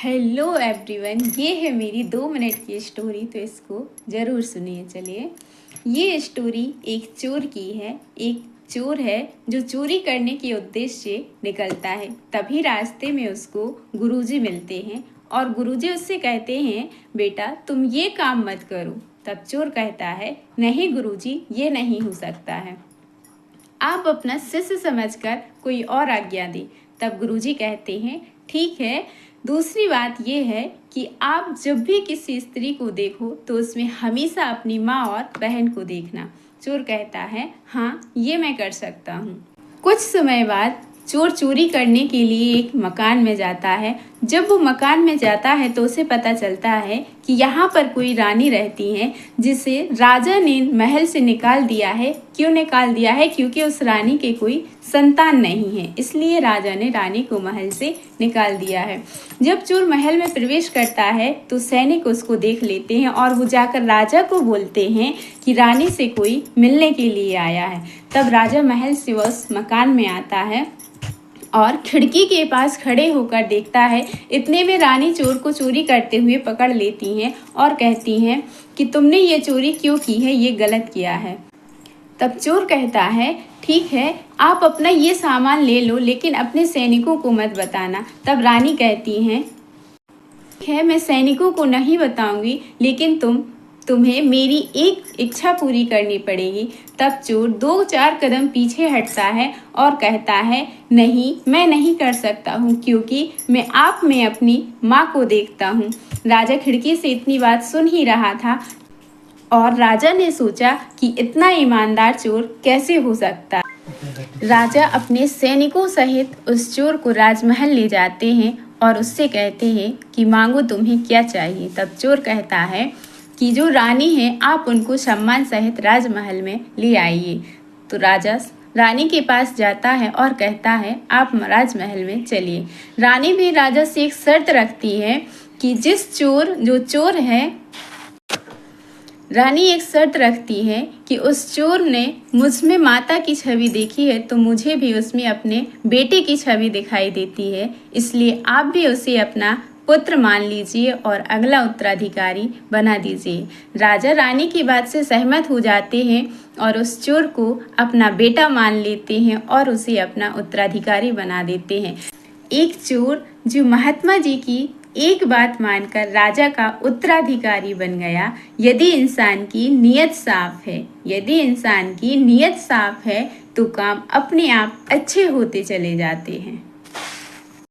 Hello everyone, ये है मेरी 2 मिनट की स्टोरी। तो इसको ज़रूर सुनिए। चलिए, ये स्टोरी एक चोर की है। एक चोर है जो चोरी करने के उद्देश्य से निकलता है। तभी रास्ते में उसको गुरुजी मिलते हैं और गुरुजी उससे कहते हैं, बेटा तुम ये काम मत करो। तब चोर कहता है, नहीं गुरुजी, ये नहीं हो सकता है, आप अपना शिष्य समझकर कोई और आज्ञा दें। तब गुरुजी कहते हैं, ठीक है। दूसरी बात यह है कि आप जब भी किसी स्त्री को देखो तो उसमें हमेशा अपनी माँ और बहन को देखना। चोर कहता है, हाँ ये मैं कर सकता हूँ। कुछ समय बाद चोर चोरी करने के लिए एक मकान में जाता है। जब वो मकान में जाता है तो उसे पता चलता है कि यहाँ पर कोई रानी रहती है जिसे राजा ने महल से निकाल दिया है। क्यों निकाल दिया है? क्योंकि उस रानी के कोई संतान नहीं है, इसलिए राजा ने रानी को महल से निकाल दिया है। जब चोर महल में प्रवेश करता है तो सैनिक उसको देख लेते हैं और वो जाकर राजा को बोलते हैं कि रानी से कोई मिलने के लिए आया है। तब राजा महल से उस मकान में आता है और खिड़की के पास खड़े होकर देखता है। इतने में रानी चोर को चोरी करते हुए पकड़ लेती हैं और कहती हैं कि तुमने ये चोरी क्यों की है, ये गलत किया है। तब चोर कहता है, ठीक है, आप अपना ये सामान ले लो, लेकिन अपने सैनिकों को मत बताना। तब रानी कहती हैं, ठीक है, मैं सैनिकों को नहीं बताऊंगी, लेकिन तुम्हें मेरी एक इच्छा पूरी करनी पड़ेगी। तब चोर 2-4 कदम पीछे हटता है और कहता है, नहीं, मैं नहीं कर सकता हूँ, क्योंकि मैं आप में अपनी माँ को देखता हूँ। राजा खिड़की से इतनी बात सुन ही रहा था और राजा ने सोचा कि इतना ईमानदार चोर कैसे हो सकता। राजा अपने सैनिकों सहित उस चोर को राजमहल ले जाते हैं और उससे कहते हैं कि मांगो, तुम्हें क्या चाहिए। तब चोर कहता है कि जो रानी है आप उनको सम्मान सहित राजमहल में ले आइए। तो राजा रानी के पास जाता है और कहता है, आप राजमहल में चलिए। रानी भी राजा से एक शर्त रखती है कि जो चोर है, रानी एक शर्त रखती है कि उस चोर ने मुझ में माता की छवि देखी है तो मुझे भी उसमें अपने बेटे की छवि दिखाई देती है, इसलिए आप भी उसे अपना पुत्र मान लीजिए और अगला उत्तराधिकारी बना दीजिए। राजा रानी की बात से सहमत हो जाते हैं और उस चोर को अपना बेटा मान लेते हैं और उसे अपना उत्तराधिकारी बना देते हैं। एक चोर जो महात्मा जी की एक बात मानकर राजा का उत्तराधिकारी बन गया। यदि इंसान की नीयत साफ है तो काम अपने आप अच्छे होते चले जाते हैं।